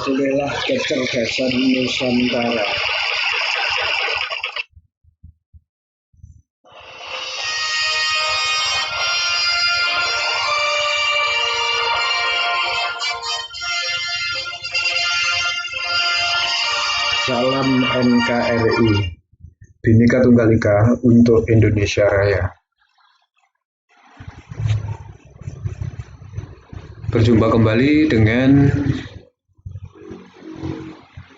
Disinilah kecerdasan Nusantara. Salam NKRI, Bhinneka Tunggal Ika untuk Indonesia Raya. Berjumpa kembali dengan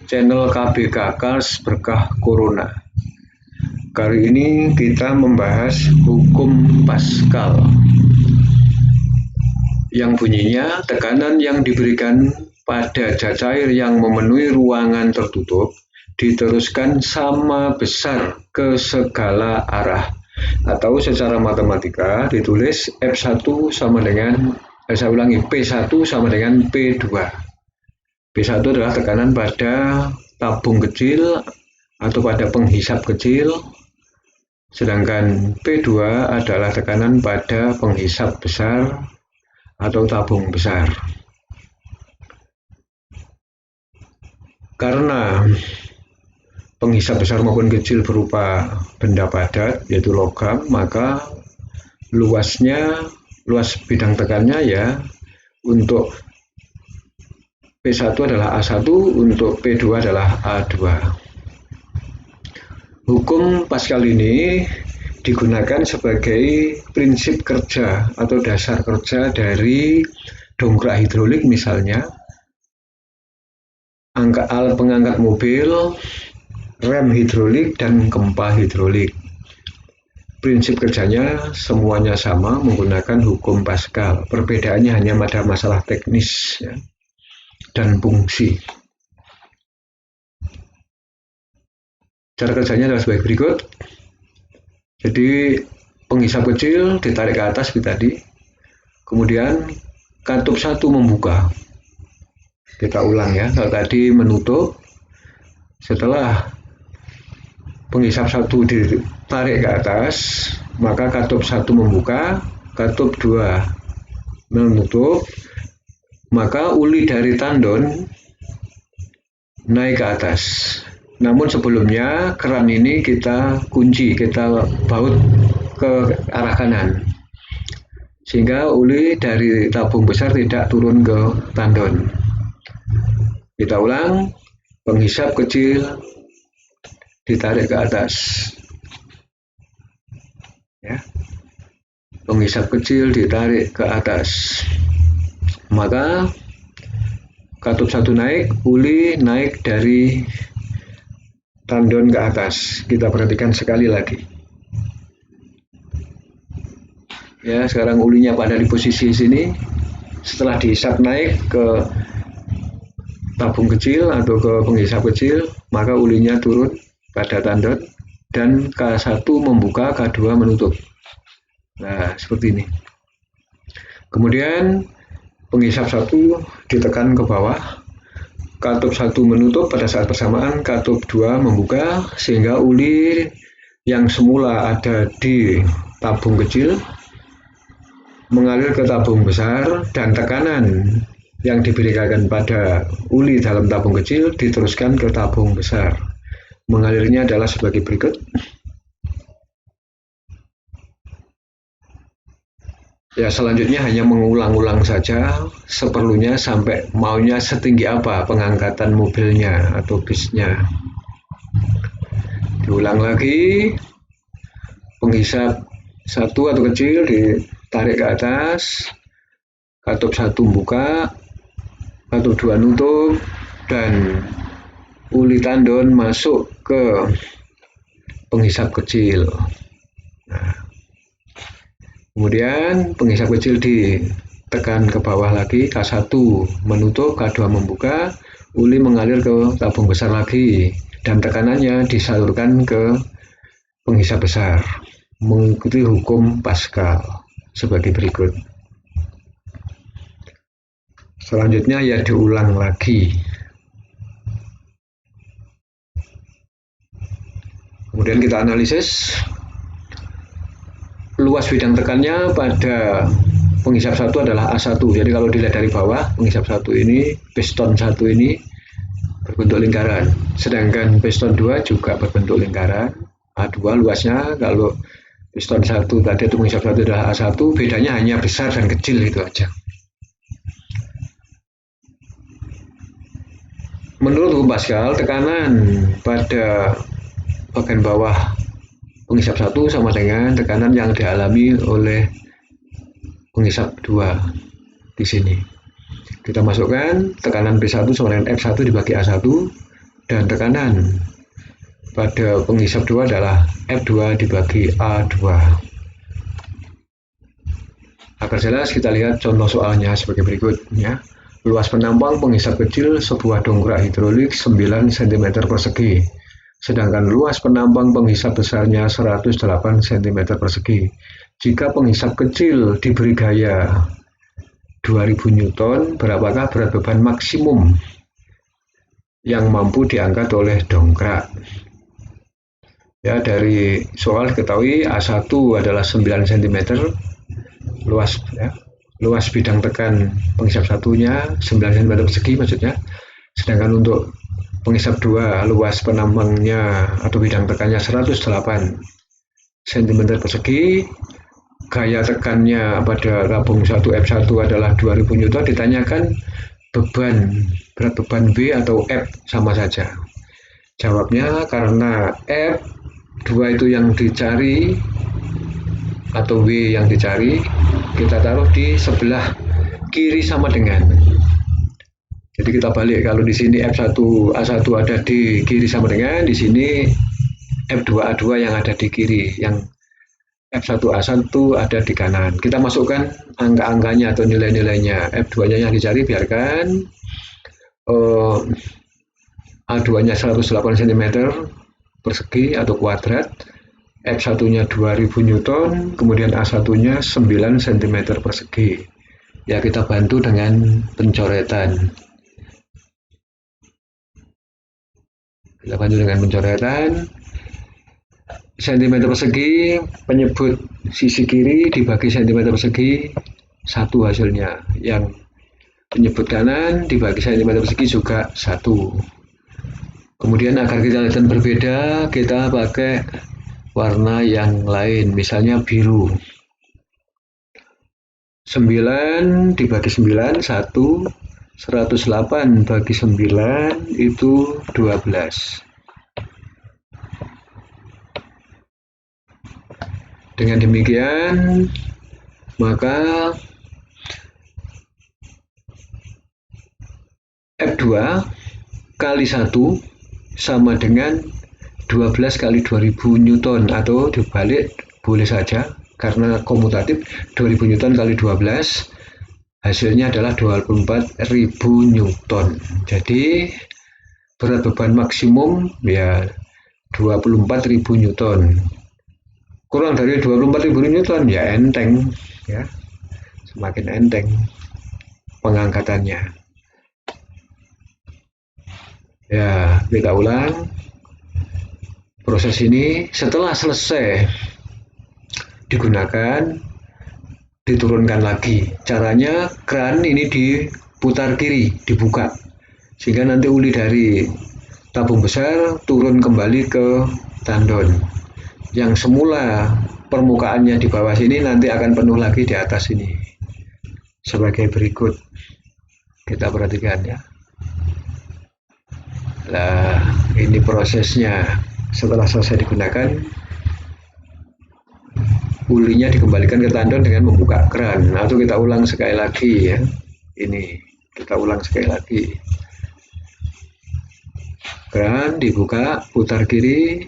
channel KBK Kars Berkah Corona. Kali ini kita membahas hukum Paskal yang bunyinya tekanan yang diberikan pada zat cair yang memenuhi ruangan tertutup diteruskan sama besar ke segala arah, atau secara matematika ditulis P1 sama dengan P2. P1 adalah tekanan pada tabung kecil atau pada penghisap kecil, sedangkan P2 adalah tekanan pada penghisap besar atau tabung besar. Karena penghisap besar maupun kecil berupa benda padat, yaitu logam, maka luas bidang tekannya ya untuk P1 adalah A1, untuk P2 adalah A2. Hukum Paskal ini digunakan sebagai prinsip kerja atau dasar kerja dari dongkrak hidrolik misalnya, alat pengangkat mobil, rem hidrolik, dan gempa hidrolik. Prinsip kerjanya semuanya sama menggunakan hukum Paskal. Perbedaannya hanya pada masalah teknis ya, dan fungsi. Cara kerjanya adalah sebagai berikut. Jadi penghisap kecil ditarik ke atas seperti tadi. Kemudian katup 1 membuka. Kita ulang ya, kalau tadi menutup, setelah penghisap 1 ditarik ke atas, maka katup 1 membuka, katup 2 menutup, maka uli dari tandon naik ke atas. Namun sebelumnya keran ini kita kunci, kita baut ke arah kanan, sehingga uli dari tabung besar tidak turun ke tandon. Kita ulang, penghisap kecil ditarik ke atas ya, penghisap kecil ditarik ke atas, maka katup 1 naik, uli naik dari tandon ke atas. Kita perhatikan sekali lagi ya, sekarang ulinya pada di posisi sini. Setelah dihisap naik ke tabung kecil atau ke penghisap kecil, maka ulinya turun pada tandon dan K1 membuka, K2 menutup. Nah, seperti ini. Kemudian penghisap 1 ditekan ke bawah, katup 1 menutup pada saat bersamaan, katup 2 membuka, sehingga uli yang semula ada di tabung kecil mengalir ke tabung besar, dan tekanan yang diberikan pada uli dalam tabung kecil diteruskan ke tabung besar. Mengalirnya adalah sebagai berikut. Ya, selanjutnya hanya mengulang-ulang saja seperlunya sampai maunya setinggi apa pengangkatan mobilnya atau bisnya. Diulang lagi, penghisap 1 atau kecil ditarik ke atas, katup 1 buka, katup 2 nutup, dan uli tandon masuk ke penghisap kecil. Nah, kemudian penghisap kecil ditekan ke bawah lagi, K1 menutup, K2 membuka, uli mengalir ke tabung besar lagi, dan tekanannya disalurkan ke penghisap besar. Mengikuti hukum Paskal sebagai berikut. Selanjutnya ya diulang lagi. Kemudian kita analisis luas bidang tekannya pada penghisap 1 adalah A1. Jadi kalau dilihat dari bawah, penghisap 1 ini, piston 1 ini berbentuk lingkaran. Sedangkan piston 2 juga berbentuk lingkaran. A2 luasnya, kalau piston 1 tadi itu mengisap 1 adalah A1, bedanya hanya besar dan kecil, itu aja. Menurut hukum Pascal, tekanan pada bagian bawah pengisap 1 sama dengan tekanan yang dialami oleh pengisap 2 di sini. Kita masukkan tekanan P1 sama dengan F1 dibagi A1, dan tekanan pada pengisap 2 adalah F2 dibagi A2. Agar jelas, kita lihat contoh soalnya sebagai berikut ya. Luas penampang pengisap kecil sebuah dongkrak hidrolik 9 cm persegi. Sedangkan luas penampang penghisap besarnya 108 cm persegi. Jika penghisap kecil diberi gaya 2000 Newton, berapakah berat beban maksimum yang mampu diangkat oleh dongkrak? Ya, dari soal diketahui A1 adalah 9 cm luas ya. Luas bidang tekan penghisap satunya 9 cm persegi maksudnya. Sedangkan untuk penghisap 2 luas penampangnya atau bidang tekannya 108 cm persegi. Gaya tekannya pada tabung 1 F1 adalah 2000 Newton. Ditanyakan berat beban B atau F sama saja. Jawabnya karena F2 itu yang dicari atau W yang dicari, kita taruh di sebelah kiri sama dengan. Jadi kita balik, kalau di sini F1 A1 ada di kiri sama dengan, di sini F2 A2 yang ada di kiri, yang F1 A1 ada di kanan. Kita masukkan angka-angkanya atau nilai-nilainya. F2-nya yang dicari biarkan A2-nya 108 cm persegi atau kuadrat, F1-nya 2000 Newton, kemudian A1-nya 9 cm persegi. Ya, kita bantu dengan pencoretan. Cm persegi, penyebut sisi kiri dibagi cm persegi 1 hasilnya. Yang penyebut kanan dibagi cm persegi juga 1. Kemudian agar kita lihat berbeda, kita pakai warna yang lain, misalnya biru. 9 dibagi 9, 1. 108 bagi 9 itu 12. Dengan demikian, maka F2 kali 1 sama dengan 12 kali 2000 Newton, atau dibalik boleh saja karena komutatif. 2000 Newton kali 12 hasilnya adalah 24.000 Newton. Jadi berat beban maksimum ya 24.000 Newton. Kurang dari 24.000 Newton ya enteng ya, semakin enteng pengangkatannya. Ya, kita ulang proses ini. Setelah selesai digunakan, diturunkan lagi. Caranya keran ini diputar kiri, dibuka, sehingga nanti uli dari tabung besar turun kembali ke tandon. Yang semula permukaannya di bawah sini nanti akan penuh lagi di atas sini. Sebagai berikut, kita perhatikan ya. Nah, ini prosesnya. Setelah selesai digunakan, ulinya dikembalikan ke tandon dengan membuka keran. Atau kita ulang sekali lagi ya. Ini kita ulang sekali lagi. Keran dibuka, putar kiri,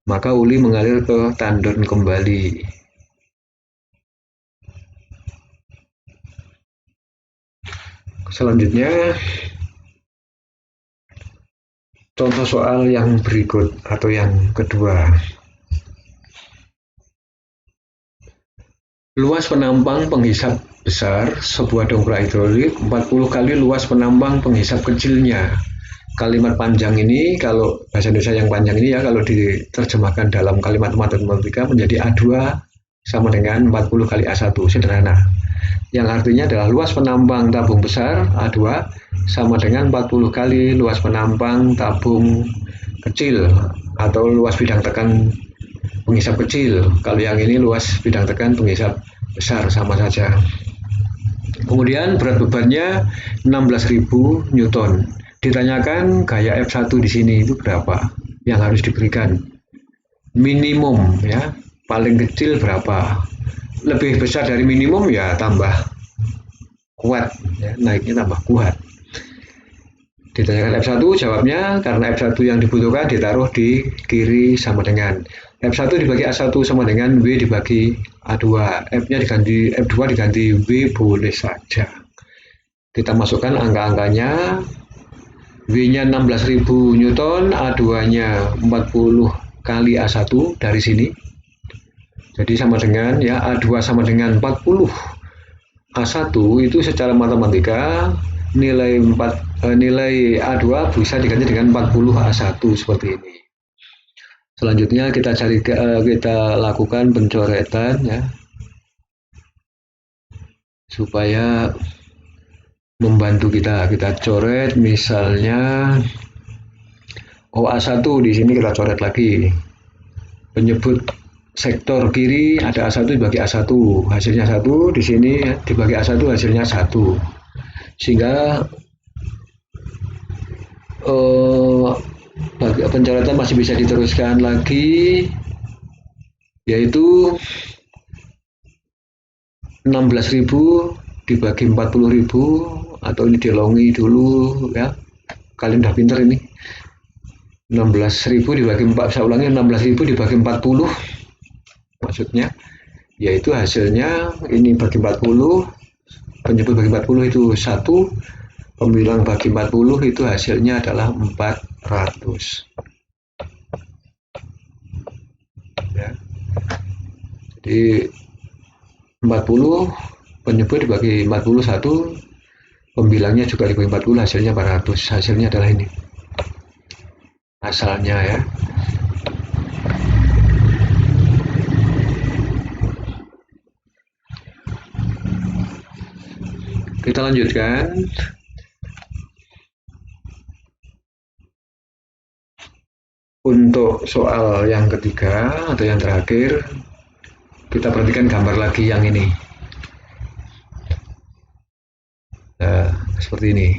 maka uli mengalir ke tandon kembali. Selanjutnya, contoh soal yang berikut atau yang kedua. Luas penampang penghisap besar sebuah dongkrak hidrolik 40 kali luas penampang penghisap kecilnya. Kalimat panjang ini, kalau bahasa Indonesia yang panjang ini ya, kalau diterjemahkan dalam kalimat matematika menjadi A2 sama dengan 40 kali A1, sederhana. Yang artinya adalah luas penambang tabung besar A2 sama dengan 40 kali luas penambang tabung kecil atau luas bidang tekan penghisap kecil. Kalau yang ini luas bidang tekan penghisap besar, sama saja. Kemudian berat bebannya 16.000 Newton. Ditanyakan gaya F1 di sini itu berapa yang harus diberikan. Minimum ya, paling kecil berapa. Lebih besar dari minimum ya tambah kuat, ya, naiknya tambah kuat. Ditanyakan F1, jawabnya karena F1 yang dibutuhkan ditaruh di kiri sama dengan F1 dibagi A1 sama dengan W dibagi A2. F-nya diganti F2 diganti W boleh saja. Kita masukkan angka-angkanya. W-nya 16.000 Newton, A2-nya 40 kali A1 dari sini. Jadi sama dengan ya A2 sama dengan 40 A1 itu secara matematika nilai A2 bisa diganti dengan 40 A1 seperti ini. Selanjutnya kita lakukan pencoretan ya, supaya membantu kita coret misalnya OA1 di sini kita coret lagi. Penyebut sektor kiri ada A1 dibagi A1, hasilnya 1, di sini dibagi A1 hasilnya 1. Sehingga pencoretan masih bisa diteruskan lagi, yaitu 16.000 dibagi 40.000, atau ini dilongi dulu ya, kalian udah pinter ini. 16.000 dibagi 4, saya ulangi, 16.000 dibagi 40 maksudnya, yaitu hasilnya ini bagi 40, penyebut bagi 40 itu 1, pembilang bagi 40 itu hasilnya adalah 400 ya. Jadi 40 penyebut dibagi 41, pembilangnya juga dibagi 40, hasilnya 400. Hasilnya adalah ini asalnya ya. Kita lanjutkan. Untuk soal yang ketiga atau yang terakhir, kita perhatikan gambar lagi yang ini. Nah, seperti ini.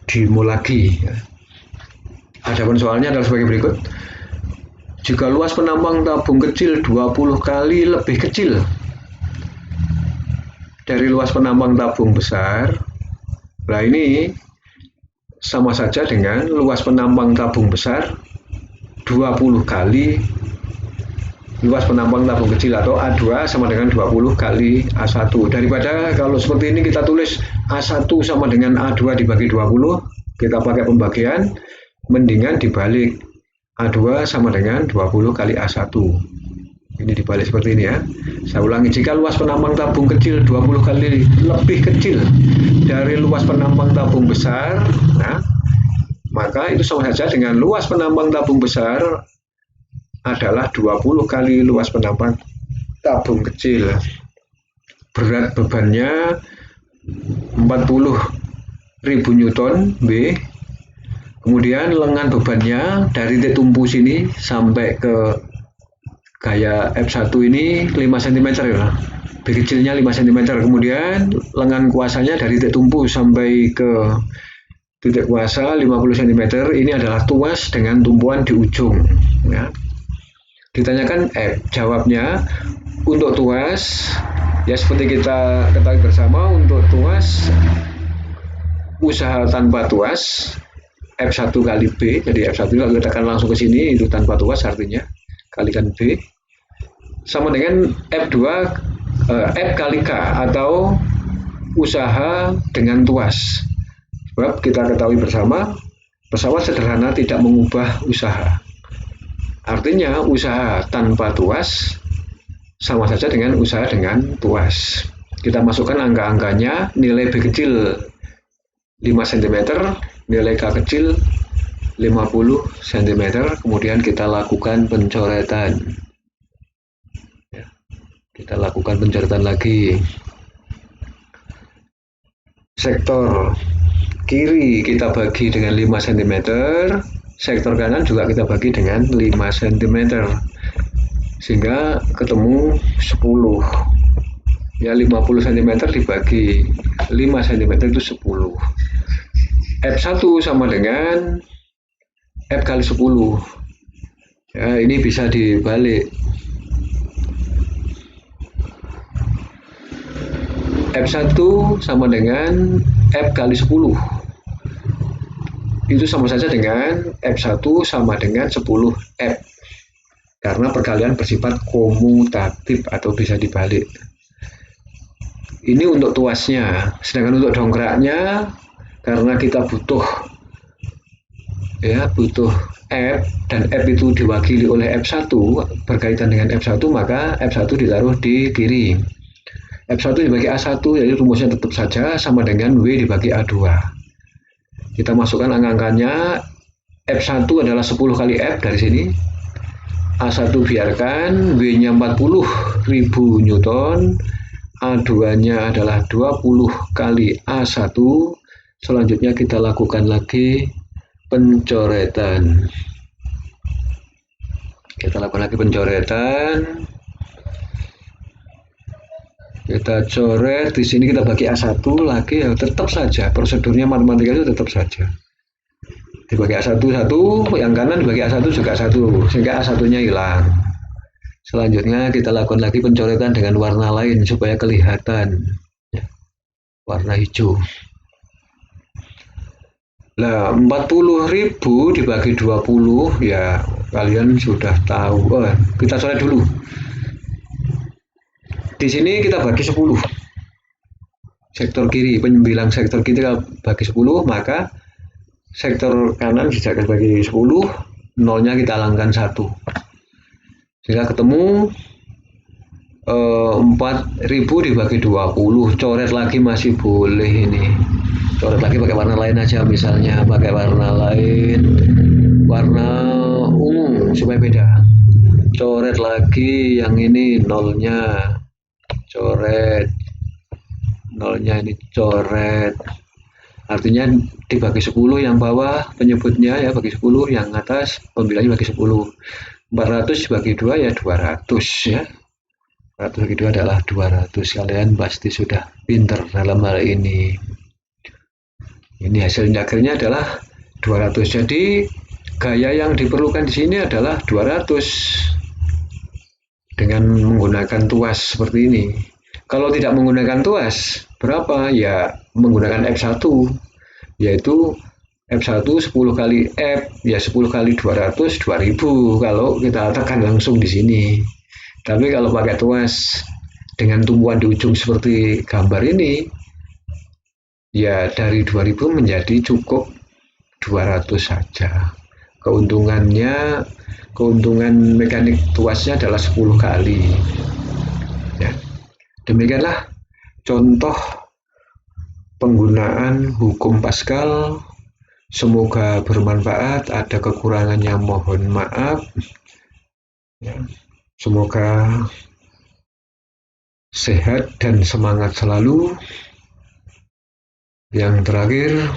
Demo lagi. Adapun soalnya adalah sebagai berikut. Jika luas penambang tabung kecil 20 kali lebih kecil dari luas penambang tabung besar, nah ini sama saja dengan luas penambang tabung besar 20 kali luas penambang tabung kecil, atau A2 sama dengan 20 kali A1. Daripada kalau seperti ini kita tulis A1 sama dengan A2 dibagi 20, kita pakai pembagian, mendingan dibalik, A2 sama dengan 20 kali A1. Ini dibalik seperti ini ya. Saya ulangi, jika luas penambang tabung kecil 20 kali lebih kecil dari luas penambang tabung besar, nah, maka itu sama saja dengan luas penambang tabung besar adalah 20 kali luas penambang tabung kecil. Berat bebannya 40.000 Newton B. Kemudian lengan bebannya dari titik tumpu sini sampai ke gaya F1 ini 5 cm ya. B kecilnya 5 cm. Kemudian lengan kuasanya dari titik tumpu sampai ke titik kuasa 50 cm. Ini adalah tuas dengan tumpuan di ujung ya. Ditanyakan F, jawabnya untuk tuas ya seperti kita ketahui bersama, untuk tuas usaha tanpa tuas F1 kali B. Jadi F1 kalau kita tekan langsung ke sini itu tanpa tuas, artinya kalikan B sama dengan F2 F kali K atau usaha dengan tuas. Sebab kita ketahui bersama pesawat sederhana tidak mengubah usaha. Artinya usaha tanpa tuas sama saja dengan usaha dengan tuas. Kita masukkan angka-angkanya, nilai B kecil 5 cm, nilai K kecil 50 cm, kemudian kita lakukan pencoretan. Kita lakukan pencoretan lagi. Sektor kiri kita bagi dengan 5 cm, sektor kanan juga kita bagi dengan 5 cm, sehingga ketemu 10. Ya, 50 cm dibagi 5 cm itu 10. F1 sama dengan F kali 10. Ya, ini bisa dibalik. F1 sama dengan F kali 10. Itu sama saja dengan F1 sama dengan 10F. Karena perkalian bersifat komutatif atau bisa dibalik. Ini untuk tuasnya. Sedangkan untuk dongkraknya, karena kita butuh F, dan F itu diwakili oleh F1 berkaitan dengan F1, maka F1 ditaruh di kiri. F1 dibagi A1, jadi rumusnya tetap saja sama dengan W dibagi A2. Kita masukkan angka-angkanya. F1 adalah 10 kali F dari sini. A1 biarkan, W-nya 40.000 Newton, A2-nya adalah 20 kali A1. Selanjutnya kita lakukan lagi pencoretan. Kita coret di sini, kita bagi A1 lagi, ya tetap saja prosedurnya matematika itu tetap saja. Dibagi A1 1, yang kanan dibagi A1 juga 1, sehingga A1-nya hilang. Selanjutnya kita lakukan lagi pencoretan dengan warna lain supaya kelihatan. Warna hijau. Nah, 40.000 dibagi 20, ya kalian sudah tahu. Kita coret dulu. Di sini kita bagi 10. Sektor kiri, penyembilang sektor kiri kita bagi 10, maka sektor kanan bisa kita bagi 10, nolnya kita alangkan 1. Sehingga ketemu 4.000 dibagi 20. Coret lagi masih boleh ini. Coret lagi pakai warna lain aja, misalnya pakai warna lain, warna ungu supaya beda. Coret lagi yang ini nolnya, coret nolnya ini, coret. Artinya dibagi 10 yang bawah penyebutnya ya bagi 10, yang atas pembilangnya bagi 10. 400 dibagi 2 ya 200 ya. 400 bagi 2 adalah 200. Kalian pasti sudah pinter dalam hal ini. Ini hasilnya akhirnya adalah 200. Jadi gaya yang diperlukan di sini adalah 200 dengan menggunakan tuas seperti ini. Kalau tidak menggunakan tuas, berapa? Ya menggunakan F1, yaitu F1 10 kali F, ya 10 kali 200, 2000 kalau kita tekan langsung di sini. Tapi kalau pakai tuas dengan tumpuan di ujung seperti gambar ini, ya dari 2000 menjadi cukup 200 saja. Keuntungan mekanik tuasnya adalah 10 kali. Ya. Demikianlah contoh penggunaan hukum Pascal. Semoga bermanfaat. Ada kekurangannya mohon maaf. Ya. Semoga sehat dan semangat selalu. Yang terakhir,